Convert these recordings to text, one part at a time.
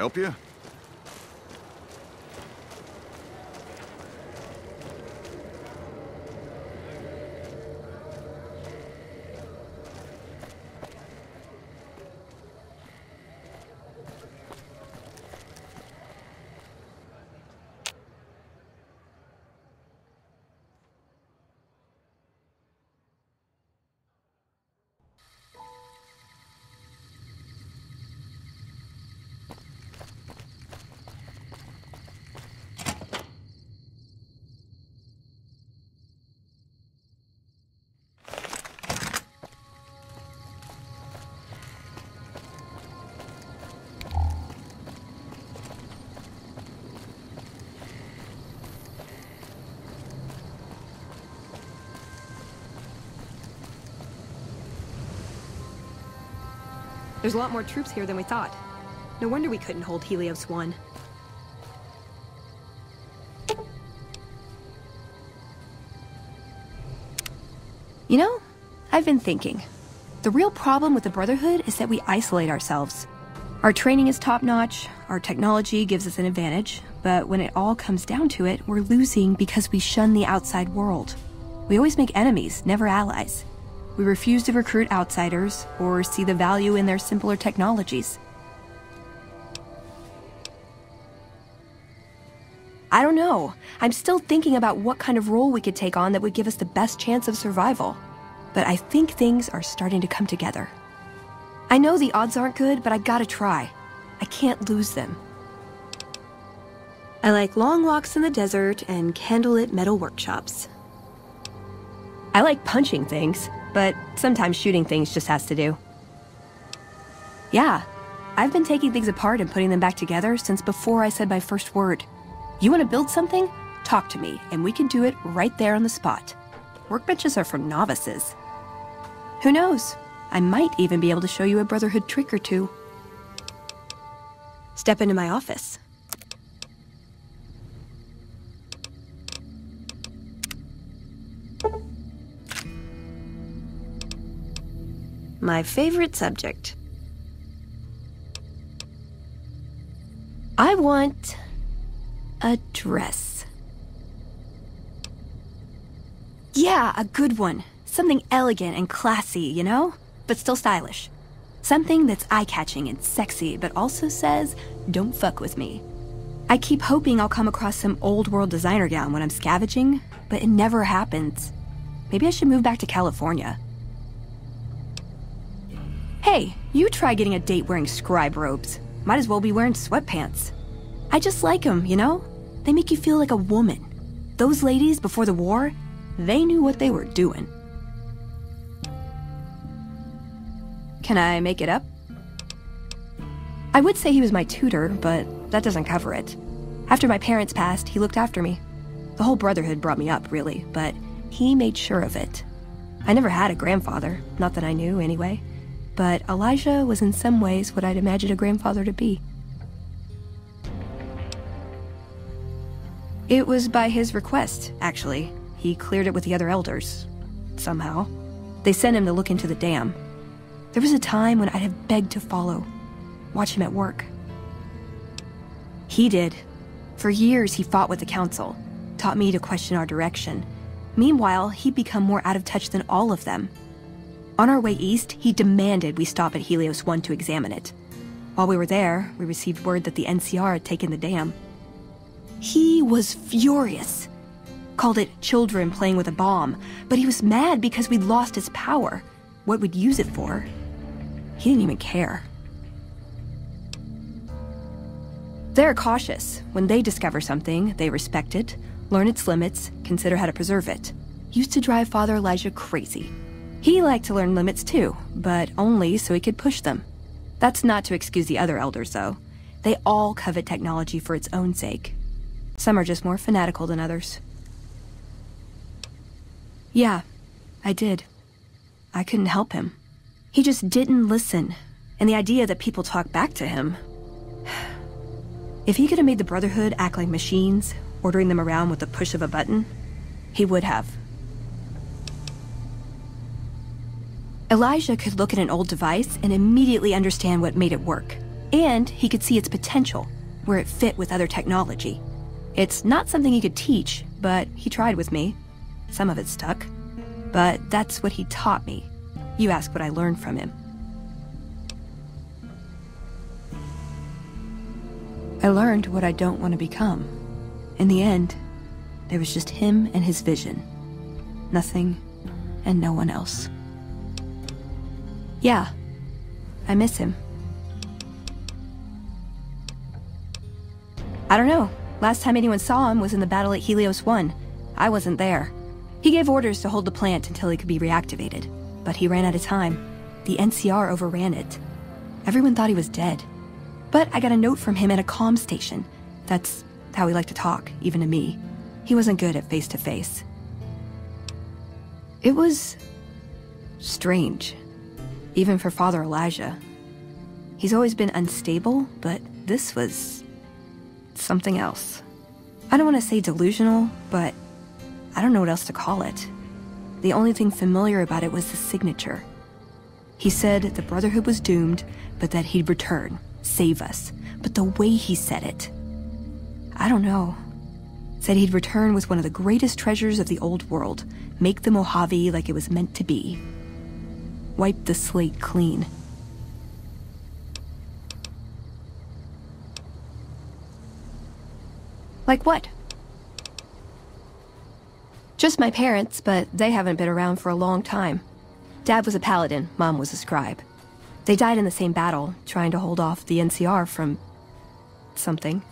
Help you? There's a lot more troops here than we thought. No wonder we couldn't hold Helios 1. You know, I've been thinking. The real problem with the Brotherhood is that we isolate ourselves. Our training is top-notch, our technology gives us an advantage, but when it all comes down to it, we're losing because we shun the outside world. We always make enemies, never allies. We refuse to recruit outsiders or see the value in their simpler technologies. I don't know. I'm still thinking about what kind of role we could take on that would give us the best chance of survival. But I think things are starting to come together. I know the odds aren't good, but I gotta try. I can't lose them. I like long walks in the desert and candlelit metal workshops. I like punching things, but sometimes shooting things just has to do. Yeah, I've been taking things apart and putting them back together since before I said my first word. You want to build something? Talk to me, and we can do it right there on the spot. Workbenches are for novices. Who knows? I might even be able to show you a Brotherhood trick or two. Step into my office. My favorite subject. I want a dress. Yeah, a good one. Something elegant and classy, you know? But still stylish. Something that's eye-catching and sexy, but also says, don't fuck with me. I keep hoping I'll come across some old-world designer gown when I'm scavenging, but it never happens. Maybe I should move back to California. Hey, you try getting a date wearing scribe robes. Might as well be wearing sweatpants. I just like them, you know? They make you feel like a woman. Those ladies, before the war, they knew what they were doing. Can I make it up? I would say he was my tutor, but that doesn't cover it. After my parents passed, he looked after me. The whole Brotherhood brought me up, really, but he made sure of it. I never had a grandfather, not that I knew, anyway. But Elijah was in some ways what I'd imagine a grandfather to be. It was by his request, actually. He cleared it with the other elders. Somehow. They sent him to look into the dam. There was a time when I'd have begged to follow. Watch him at work. He did. For years he fought with the council. Taught me to question our direction. Meanwhile, he'd become more out of touch than all of them. On our way east, he demanded we stop at Helios 1 to examine it. While we were there, we received word that the NCR had taken the dam. He was furious. Called it children playing with a bomb, but he was mad because we'd lost its power. What we'd use it for. He didn't even care. They're cautious. When they discover something, they respect it, learn its limits, consider how to preserve it. Used to drive Father Elijah crazy. He liked to learn limits too, but only so he could push them. That's not to excuse the other elders, though. They all covet technology for its own sake. Some are just more fanatical than others. Yeah, I did. I couldn't help him. He just didn't listen, and the idea that people talk back to him... If he could have made the Brotherhood act like machines, ordering them around with the push of a button, he would have. Elijah could look at an old device and immediately understand what made it work. And he could see its potential, where it fit with other technology. It's not something he could teach, but he tried with me. Some of it stuck. But that's what he taught me. You ask what I learned from him. I learned what I don't want to become. In the end, there was just him and his vision. Nothing and no one else. Yeah, I miss him. I don't know. Last time anyone saw him was in the battle at Helios 1. I wasn't there. He gave orders to hold the plant until it could be reactivated, but he ran out of time. The NCR overran it. Everyone thought he was dead. But I got a note from him at a comm station. That's how he liked to talk, even to me. He wasn't good at face-to-face. It was strange, even for Father Elijah. He's always been unstable, but this was something else. I don't want to say delusional, but I don't know what else to call it. The only thing familiar about it was the signature. He said the Brotherhood was doomed, but that he'd return, save us. But the way he said it, I don't know. Said he'd return with one of the greatest treasures of the old world, make the Mojave like it was meant to be. Wipe the slate clean. Like what? Just my parents, but they haven't been around for a long time. Dad was a paladin, Mom was a scribe. They died in the same battle, trying to hold off the NCR from something.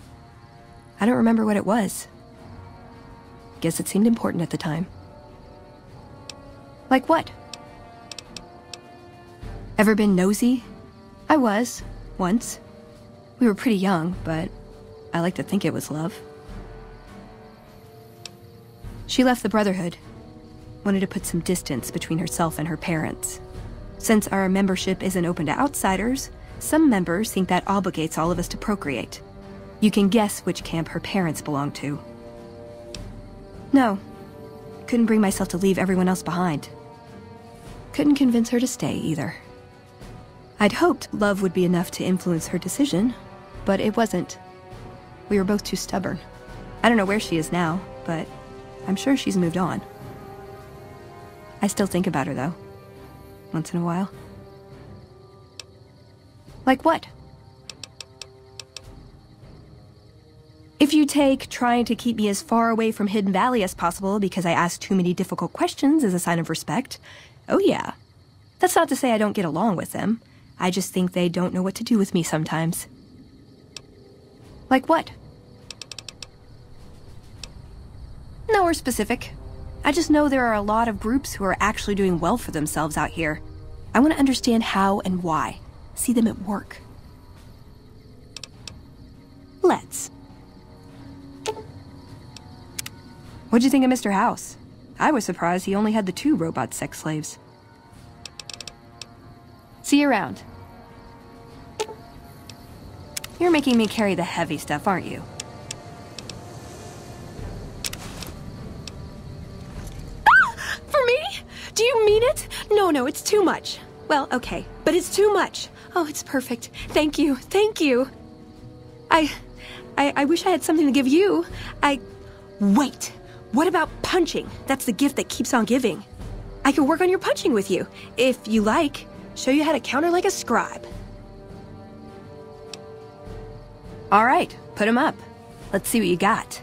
I don't remember what it was. Guess it seemed important at the time. Like what? Ever been nosy? I was, once. We were pretty young, but I like to think it was love. She left the Brotherhood. Wanted to put some distance between herself and her parents. Since our membership isn't open to outsiders, some members think that obligates all of us to procreate. You can guess which camp her parents belong to. No. Couldn't bring myself to leave everyone else behind. Couldn't convince her to stay, either. I'd hoped love would be enough to influence her decision, but it wasn't. We were both too stubborn. I don't know where she is now, but I'm sure she's moved on. I still think about her, though. Once in a while. Like what? If you take trying to keep me as far away from Hidden Valley as possible because I ask too many difficult questions as a sign of respect, oh yeah. That's not to say I don't get along with them. I just think they don't know what to do with me sometimes. Like what? Nowhere specific. I just know there are a lot of groups who are actually doing well for themselves out here. I want to understand how and why. See them at work. Let's. What'd you think of Mr. House? I was surprised he only had the 2 robot sex slaves. See you around. You're making me carry the heavy stuff, aren't you? For me? Do you mean it? No, it's too much. Well, okay, but it's too much. Oh, it's perfect. Thank you, thank you. I wish I had something to give you. Wait, what about punching? That's the gift that keeps on giving. I could work on your punching with you, if you like. Show you how to counter like a scribe. All right, put 'em up. Let's see what you got.